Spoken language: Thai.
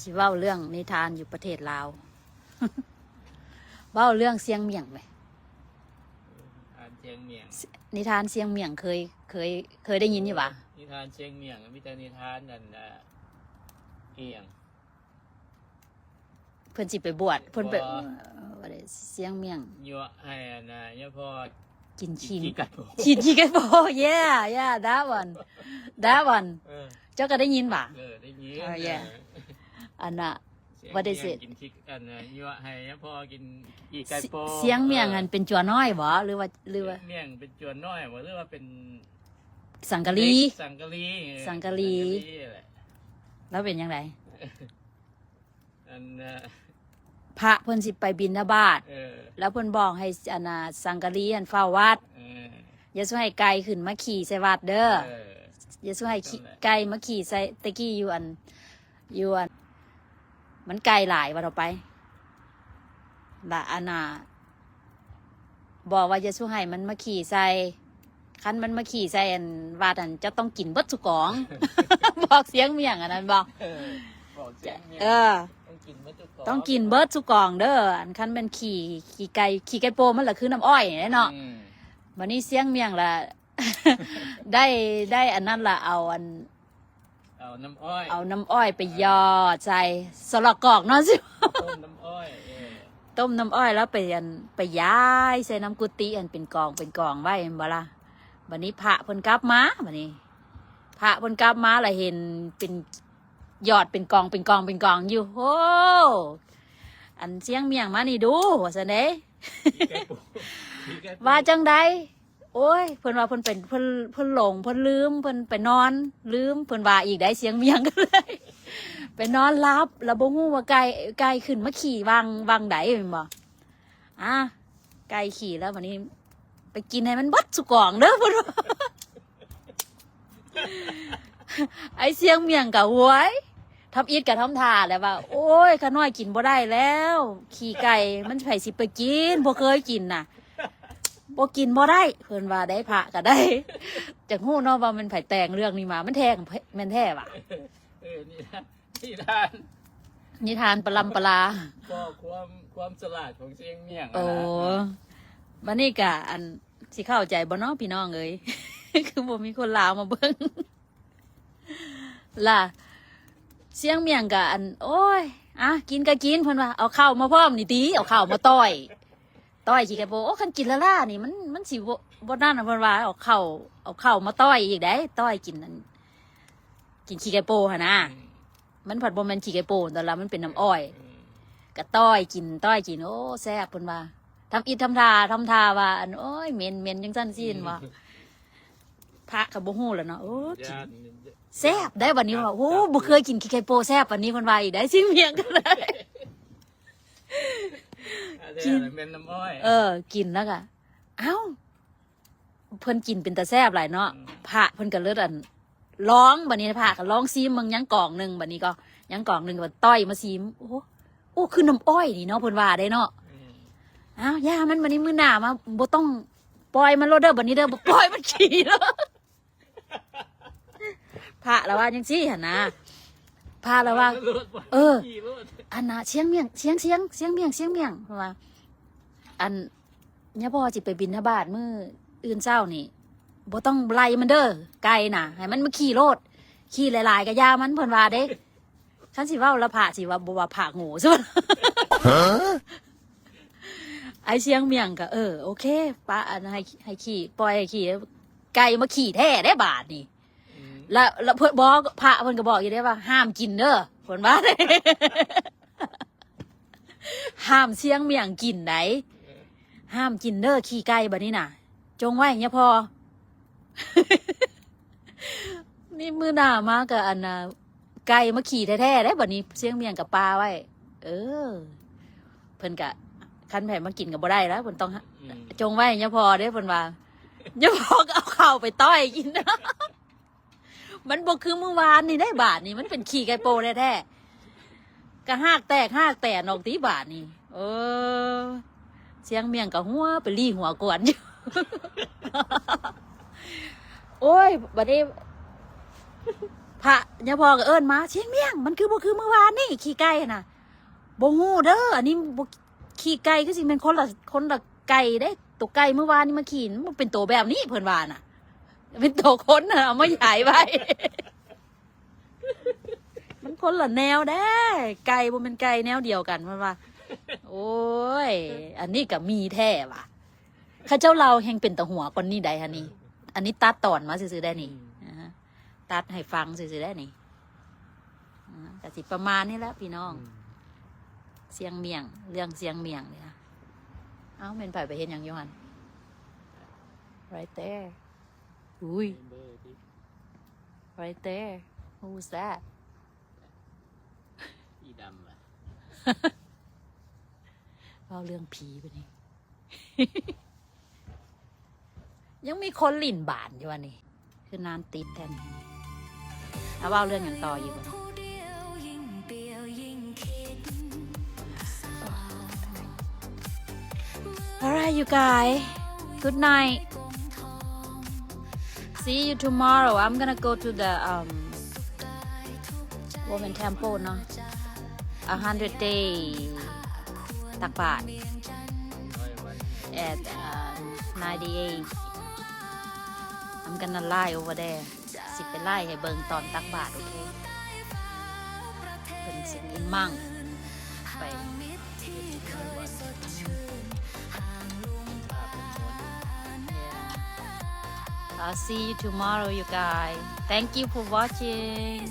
สิเว้าเรื่องนิทานอยู่ประเทศลาว เว้าเรื่องเสียงเมี่ยงไหมเชียงเมียงนิทานเสียงเมี่ยงเคยได้ยินอยู่ปะนิทานเชียงเมียงมีแต่นิทานนั่นเอียงเพิ่นสิไปบวชเพิ่นไปว่าได้เสียงเมี่ยงยัวให้นะยัวพอกินชิ้น ขี้ไก่โพ ชิ้นขี้ไก่โพ yeah that one เจ้าก็ได้ยินปะได้ยินyeah อันน่ะว่าได้เสร็จกินขี้กันยัวให้ยัวพอกินขี้ไก่โพเสียงเมี่ยงอันเป็นจัวน้อยบ่หรือว่าเมี่ยงเป็นจวนน้อยบ่หรือว่าเป็นสังกะลีแล้วเป็นยังไงพระเพิ่นสิไปบิณฑบาตแล้วเพิ่นบอกให้อันน่ะสังกะลีอันเฝ้าวัดอย่าสู้ให้ไก่ขึ้นมาขี่ใส่วัดเด้ออย่าสู้ให้ไก่มาขี่ใส่ตะกี้อยู่อันมันไก่หลายว่าเราไปละอันน่ะบอกว่าอย่าสู้ให้มันมาขี่ใส่คันมันมาขี่ใส่อันวัดอันจะต้องกินเบิดสุกอง บอกเสียงเมี่ยงอันนั้นบอกต้องกินเบิดสุกองเด้ออันคันมันขี่ไก่โปมันละคือน้ำอ้อยเนาะวันนี้เสียงเมี่ยงละ ได้อันนั้นละเอาน้ำอ้อยไปยอใส่สลอกกอกเนาะสิต้มน้ำอ้อยแล้วไปย้ายใส่น้ำกุฏิอันเป็นกองไว้บ่ล่ะวันนี้พระเพิ่นกลับมาวันนี้พระเพิ่นกลับมาละเห็นเป็นยอดเป็นกองอยู่โอ้อันเสียงเมี่ยงมานี่ดูว่าซั่นเด้ ว่าจังใดโอ้ยเพิ่นว่าเพิ่นหลงเพิ่นลืมเพิ่นไปนอนลืมเพิ่นว่าอีกได้เสียงเมี่ยงกันเลย ไปนอนรับแล้วบ่ฮู้ว่าไก่ขึ้นมาขี่วังใดแม่นบ่ไก่ขี่แล้ววันนี้ไปกินให้มันเบิดสุกองเด้อเพิ่นว่า ไอ้เสียงเมี่ยงก็หวยทำอีทกับทำท่าแล้วว่าโอ้ยข้าน้อยกินบ่ได้แล้วขี่ไก่มันไผสิไปกินบ่เคยกินน่ะบ่กินบ่ได้เพิ่นว่าได้พระก็ได้จักฮู้เนาะว่ามันไผแต่งเรื่องนี้มามันแท้แม่นแท้ว่ะนิทานปลำปลาก็ความฉลาดของเสียงเมี่ยงโอ้บัดนี้ก็อันสิเข้าใจบ่เนาะพี่น้องเอ้ย คือบ่มีคนลาวมาเบิ่งล่ะเสียงเมี่ยงก็อันโอ้ยกินก็กินเพิ่นว่าเอาข้าวมาพร้อมนี่ติเอาข้าวมาต้อยขี้ไก่โพโอ้คันกินละล่ะนี่มันสิบ่นั่นน่ะเพิ่นว่าเอาข้าวมาต้อยอีกได้ต้อยกินขี้ไก่โพหั่นน่ะมันผัดบ่แม่นขี้ไก่โพตอนละมันเป็นน้ำอ้อยก็ต้อยกินโอ้แซ่บเพิ่นว่าทำอิฐทำทาว่าอันโอ้ยเหม็นจังซั่นซี่นว่าพระก็บ่ฮู้แล้วเนาะโอ้แซ่บได้วันนี้ว่าโอ้บ่เคยกินขี้ไก่โพแซ่บวันนี้เพิ่นว่าอีกได้ซิเมียงกันเลยกินเป็นน้ำอ้อยกินแล้วก็เอ้าเพิ่นกินเป็นตาแซ่บหลายเนาะพระเพิ่นก็เลิศอันร้องบัดนี้พระก็ร้องซีมมึงยังกล่องนึงบัดนี้ก็ยังกล่องนึงก็ต้อยมาซีมโอ้คือน้ำอ้อยนี่เนาะเพิ่นว่าได้เนาะอ้าวย่ามันบัดนี้มื้อหน้ามาบ่ต้องปล่อยมันโลดเด้อบัดนี้เด้อบ่ปล่อยมันขี่แล้วพระละว่าจังซี่หั่นนะพระละว่าอันน่ะเสียงเมี่ยงเพราะว่าอันเนี่ยพ่อสิไปบิณฑบาตมื้ออื่นเช้านี่บ่ต้องไล่มันเด้อไก่น่ะให้มันมาขี่โลดขี่หลายๆก็ย่ามันเพิ่นว่าเด้คันสิเว้าละพระสิว่าบ่ว่าพระโง่ซุไอ้เสียงเมี่ยงก็โอเคป้าอันให้ขี่ปล่อยให้ขี่ไก่มาขี่แท้ได้บาดนี่แล้วเพิ่นบอกพระเพิ่นก็บอกอยู่ได้ว่าห้ามกินเด้อเพิ่นว่า ห้ามเสียงเมี่ยงกินไหนห้ามกินเด้อขี่ไก่บัดนี้น่ะจงไว้เนี่ยพอ นี่มื้อหน้ามาก็อันน่ะไก่มาขี่แท้ๆได้บัดนี้เสียงเมี่ยงกับปลาไว้เพิ่นก็คันไผมากินก็บ่ได้แล้วเพิ่นต้องจงไว้เนี่ยพอเด้เพิ่นว่าเนี่ยพอก็เอาข้าวไปต้อยกินนะ มันบ่คือเมื่อวานนี่ได้บาทนี่มันเป็นขี้ไก่โพแท้ๆก็หากแตกนอกตีบาทนี่เสียงเมี่ยงกับหัวไปลี่หัวกวนอยู่ โอ้ยบัดนี้พ พระยาพอก็เอิ้นมาเชียงเมียงมันคือบ่คือเมื่อวานนี่ขี้ไก่น่ะบ่ฮู้เด้ออันนี้บ่ขี้ไก่คือสิเป็นคนละไก่เด้ตัวไก่เมื่อวานนี่มาขี่มันเป็นตัวแบบนี้เพิ่นว่าน่ะเป็นตัวคนน่ะเอามาใหญ่ไว้ มันคนละแนวเด้ไก่บ่เป็นไก่แนวเดียวกันเพิ่นว่า โอ้ยอันนี้ก็มีแท้ว่ะข้าเจ้าเราแห่งเป็นตะหัวคนนี้ใดฮะนี่อันนี้ตัดตอนมาซื่อๆได้นี่ตัดให้ฟังซื่อๆได้นี่แต่สิประมาณนี้แหละพี่น้องเสียงเมียงเรื่องเสียงเมียงเลยนะเอ้าเป็นไปเห็นอย่างยูฮัน right there อุ้ย เบอร์ที่ right there who's that อีดำอ่ะ เราเรื่องผีไปนี่ ยังมีคนหลิ่นบานอยู่วันนี้คือนานติดแทนเอาว่าเรื่องอย่างต่ออยู่บ่ Alright you guys good night see you tomorrow I'm gonna go to the woman temple เนาะ 100 day ตักบาตร at 98 I'm gonna lie over there สิไปไล่ให้เบิ่งตอนตักบาตรโอเคเป็นสิ่งอินมั่งไป I'll see you tomorrow you guys thank you for watching